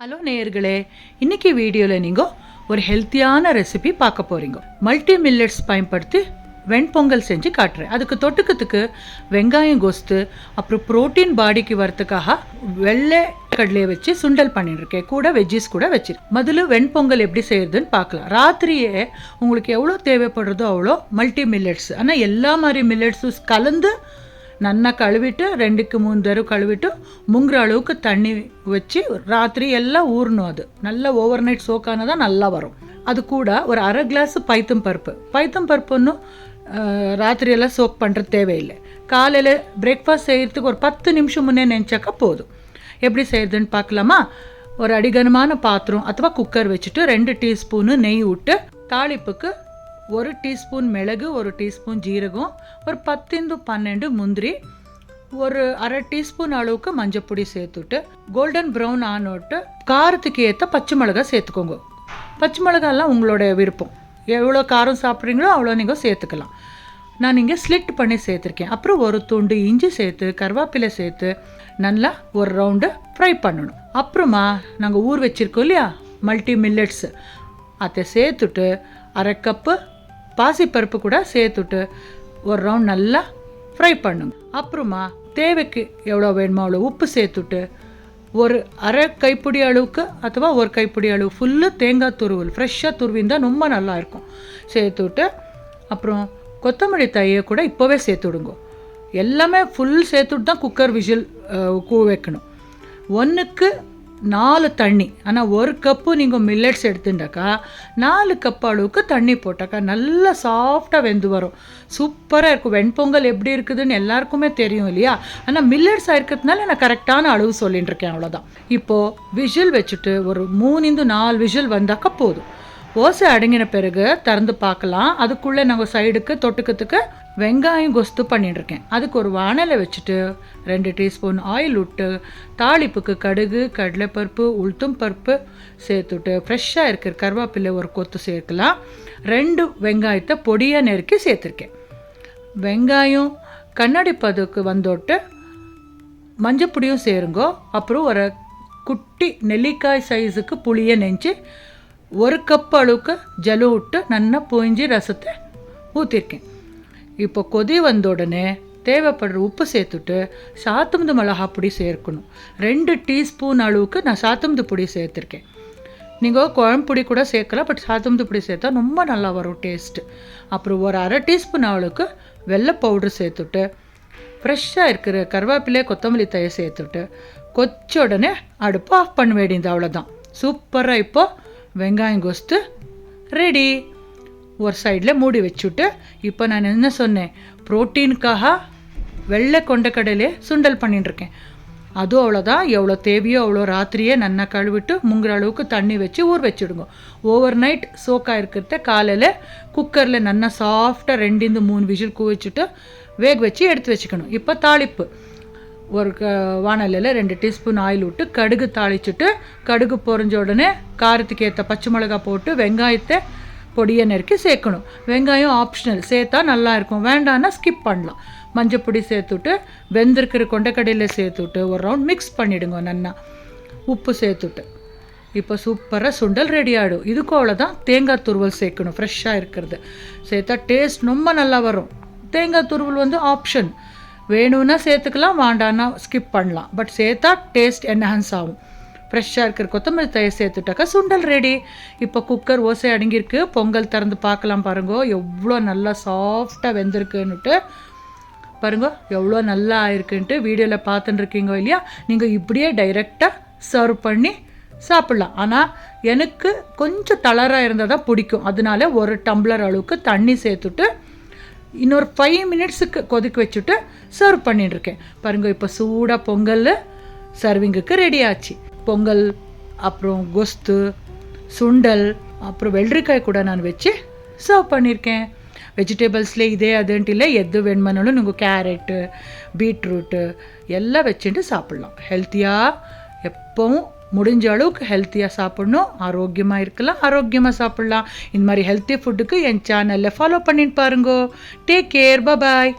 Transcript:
Hello நேயர்களே, இன்றைக்கி வீடியோவில் நீங்கள் ஒரு ஹெல்த்தியான ரெசிபி பார்க்க போகிறீங்க. மல்டி மில்லட்ஸ் பயன்படுத்தி வெண்பொங்கல் செஞ்சு காட்டுறேன். அதுக்கு தொட்டுக்கிறதுக்கு வெங்காயம் கோஸ்து, அப்புறம் ப்ரோட்டீன் பாடிக்கு வரத்துக்காக வெள்ளை கடலையை வச்சு சுண்டல் பண்ணிட்டுருக்கேன். கூட வெஜ்ஜிஸ் கூட வச்சிருக்கேன். முதல்ல வெண்பொங்கல் எப்படி செய்யறதுன்னு பார்க்கலாம். ராத்திரியே உங்களுக்கு எவ்வளோ தேவைப்படுறதோ அவ்வளோ மல்டி மில்லட்ஸ், ஆனால் எல்லா மாதிரி மில்லட்ஸும் கலந்து நல்லா கழுவிட்டு 2-3 தடவை கழுவிட்டு முங்குற அளவுக்கு தண்ணி வச்சு ராத்திரி எல்லாம் ஊறணும். அது நல்லா ஓவர் நைட் சோக்கானால் தான் நல்லா வரும். அது கூட ஒரு அரை கிளாஸ் பைத்தம் பருப்பு ஒன்றும் ராத்திரியெல்லாம் சோக் பண்ணுறது தேவையில்லை. காலையில் பிரேக்ஃபாஸ்ட் செய்கிறதுக்கு ஒரு 10 நிமிஷம் முன்னே நினச்சாக்கா போதும். எப்படி செய்கிறதுன்னு பார்க்கலாமா? ஒரு அடிகனமான பாத்திரம் அथवा குக்கர் வச்சுட்டு 2 டீஸ்பூனு நெய் விட்டு, தாளிப்புக்கு 1 டீஸ்பூன் மிளகு, 1 டீஸ்பூன் ஜீரகம், ஒரு 10-12 முந்திரி, ஒரு அரை டீஸ்பூன் அளவுக்கு மஞ்சப்பொடி சேர்த்துட்டு கோல்டன் ப்ரௌன் ஆனோட்டு காரத்துக்கு ஏற்ற பச்சை மிளகாய் சேர்த்துக்கோங்க. பச்சை மிளகாலாம் உங்களோட விருப்பம், எவ்வளோ காரம் சாப்பிட்றீங்களோ அவ்வளோ நீங்கள் சேர்த்துக்கலாம். நான் இங்கே ஸ்லிட் பண்ணி சேர்த்துருக்கேன். அப்புறம் ஒரு துண்டு இஞ்சி சேர்த்து கருவேப்பிலை சேர்த்து நல்லா ஒரு ரவுண்டு ஃப்ரை பண்ணணும். அப்புறமா நாங்கள் ஊற வச்சுருக்கோம் இல்லையா மல்டி மில்லட்ஸ், அதை சேர்த்துட்டு அரை கப்பு பாசிப்பருப்பு கூட சேர்த்துட்டு ஒரு ரவுண்ட் நல்லா ஃப்ரை பண்ணுங்க. அப்புறமா தேவைக்கு எவ்வளோ வேணுமோ அவ்வளோ உப்பு சேர்த்துட்டு ஒரு அரை கைப்பிடி அளவுக்கு அथवा ஒரு கைப்பிடி அளவு ஃபுல்லு தேங்காய் துருவல் ஃப்ரெஷ்ஷாக துருவிந்தால் ரொம்ப நல்லாயிருக்கும் சேர்த்துட்டு, அப்புறம் கொத்தமல்லி தழையை கூட இப்போவே சேர்த்துடுங்க. எல்லாமே ஃபுல் சேர்த்துட்டு தான் குக்கர் விசில் வைக்கணும். 1க்கு 4 தண்ணி. ஆனால் 1 கப்பு நீங்கள் மில்லட்ஸ் எடுத்துட்டாக்கா 4 கப் அளவுக்கு தண்ணி போட்டாக்கா நல்லா சாஃப்டாக வெந்து வரும். சூப்பராக இருக்கும். வெண்பொங்கல் எப்படி இருக்குதுன்னு எல்லாருக்குமே தெரியும் இல்லையா? ஆனால் மில்லட்ஸாக இருக்கிறதுனால நான் கரெக்டான அளவு சொல்லிட்டு இருக்கேன், அவ்வளோதான். இப்போது விசில் வச்சுட்டு ஒரு 3-4 விசில் வந்தாக்கா போதும். ஓசை அடங்கின பிறகு திறந்து பார்க்கலாம். அதுக்குள்ளே நாங்கள் சைடுக்கு தொட்டுக்கிறதுக்கு வெங்காயம் கொஸ்து பண்ணிட்டுருக்கேன். அதுக்கு ஒரு வானலை வச்சுட்டு 2 டீஸ்பூன் ஆயில் விட்டு தாளிப்புக்கு கடுகு, கடலைப்பருப்பு, உளுத்தம் பருப்பு சேர்த்துட்டு ஃப்ரெஷ்ஷாக இருக்கிற கருவேப்பிலை ஒரு கொத்து சேர்க்கலாம். 2 வெங்காயத்தை பொடியாக நெருக்கி சேர்த்துருக்கேன். வெங்காயம் கண்ணாடி பதுக்கு வந்தோட்டு மஞ்சப்பொடியும் சேருங்கோ. அப்புறம் ஒரு குட்டி நெல்லிக்காய் சைஸுக்கு புளியை நெஞ்சு 1 கப் அளவுக்கு ஜலு விட்டு நல்லா பொழிஞ்சி ரசத்தை ஊற்றிருக்கேன். இப்போ கொதி வந்த உடனே தேவைப்படுற உப்பு சேர்த்துட்டு சாத்தமுது மிளகா பொடி சேர்க்கணும். 2 டீஸ்பூன் அளவுக்கு நான் சாத்தமுது பொடி சேர்த்துருக்கேன். நீங்கள் குழம்பு பொடி கூட சேர்க்கலாம், பட் சாத்தமுது பொடி சேர்த்தா ரொம்ப நல்லா வரும் டேஸ்ட்டு. அப்புறம் ஒரு அரை டீஸ்பூன் அளவுக்கு வெள்ளை பவுட்ரு சேர்த்துட்டு ஃப்ரெஷ்ஷாக இருக்கிற கருவேப்பிலை கொத்தமல்லி தழை சேர்த்துட்டு கொச்ச உடனே அடுப்பு ஆஃப் பண்ண வேண்டியது, அவ்வளோதான். சூப்பராக இப்போது வெங்காயம் கோஸ்து ரெடி. ஒரு சைடில் மூடி வச்சுட்டு, இப்போ நான் என்ன சொன்னேன், ப்ரோட்டீனுக்காக வெள்ளை கொண்டக்கடலையே சுண்டல் பண்ணிட்டுருக்கேன். அதுவும் அவ்வளோதான். எவ்வளோ தேவையோ அவ்வளோ ராத்திரியே நல்லா கழுவிட்டு முங்குற அளவுக்கு தண்ணி வச்சு ஊற வச்சுடுங்க. ஓவர் நைட் சோக்காக இருக்கிறத காலையில் குக்கரில் நல்லா சாஃப்டாக 2-3 விசில் கூவிச்சுட்டு வேக வச்சு எடுத்து வச்சுக்கணும். இப்போ தாளிப்பு ஒரு வானலில் 2 டீஸ்பூன் ஆயில் விட்டு கடுகு தாளிச்சுட்டு, கடுகு பொரிஞ்ச உடனே காரத்துக்கு ஏற்ற பச்சை மிளகாய் போட்டு வெங்காயத்தை பொடியை நெருக்கி சேர்க்கணும். வெங்காயம் ஆப்ஷனல், சேர்த்தா நல்லாயிருக்கும், வேண்டான்னா ஸ்கிப் பண்ணலாம். மஞ்சப்பொடி சேர்த்துட்டு வெந்திருக்கிற கொண்டைக்கடையில் சேர்த்துட்டு ஒரு ரவுண்ட் மிக்ஸ் பண்ணிவிடுங்க. நல்லா உப்பு சேர்த்துட்டு இப்போ சூப்பராக சுண்டல் ரெடி ஆகிடும். இதுக்கும் அவ்வளோதான். தேங்காய் துருவல் சேர்க்கணும், ஃப்ரெஷ்ஷாக இருக்கிறது சேர்த்தா டேஸ்ட் ரொம்ப நல்லா வரும். தேங்காய் துருவல் வந்து ஆப்ஷன், வேணும்னா சேர்த்துக்கலாம், வேண்டான்னா ஸ்கிப் பண்ணலாம், பட் சேர்த்தா டேஸ்ட் என்ஹான்ஸ் ஆகும். ஃப்ரெஷ்ஷாக இருக்கிற கொத்தமல்லி தழை சேர்த்துட்டாக்கா சுண்டல் ரெடி. இப்போ குக்கர் ஓசை அடங்கியிருக்கு. பொங்கல் திறந்து பார்க்கலாம். பாருங்க எவ்வளோ நல்லா சாஃப்டாக வெந்திருக்குன்னுட்டு. பாருங்க எவ்வளோ நல்லா ஆயிருக்குன்ட்டு வீடியோவில் பார்த்துட்டு இருக்கீங்க இல்லையா? நீங்கள் இப்படியே டைரெக்டாக சர்வ் பண்ணி சாப்பிட்லாம். ஆனால் எனக்கு கொஞ்சம் தளராக இருந்தால் தான் பிடிக்கும். அதனால 1 டம்ளர் அளவுக்கு தண்ணி சேர்த்துட்டு இன்னொரு 5 மினிட்ஸுக்கு கொதிக்க வச்சுட்டு சர்வ் பண்ணிட்டுருக்கேன். பாருங்கள் இப்போ சூடாக பொங்கல் சர்விங்குக்கு ரெடி ஆச்சு. பொங்கல், அப்புறம் கொஸ்து, சுண்டல், அப்புறம் வெள்ளரிக்காய் கூட நான் வச்சு சர்வ் பண்ணியிருக்கேன். வெஜிடபிள்ஸ்லேயே இதே அதுன்ட்டு இல்லை, எது வேணுமானாலும் நீங்கள் கேரட்டு, பீட்ரூட்டு எல்லாம் வச்சுட்டு சாப்பிட்லாம். ஹெல்த்தியாக எப்போவும் முடிஞ்ச அளவுக்கு ஹெல்த்தியாக சாப்பிட்ணும், ஆரோக்கியமாக இருக்கலாம், ஆரோக்கியமாக சாப்பிட்லாம். இந்த மாதிரி ஹெல்த்தி ஃபுட்டுக்கு என் சேனலில் ஃபாலோ பண்ணிட்டு பாருங்கோ. டேக் கேர், பாய்.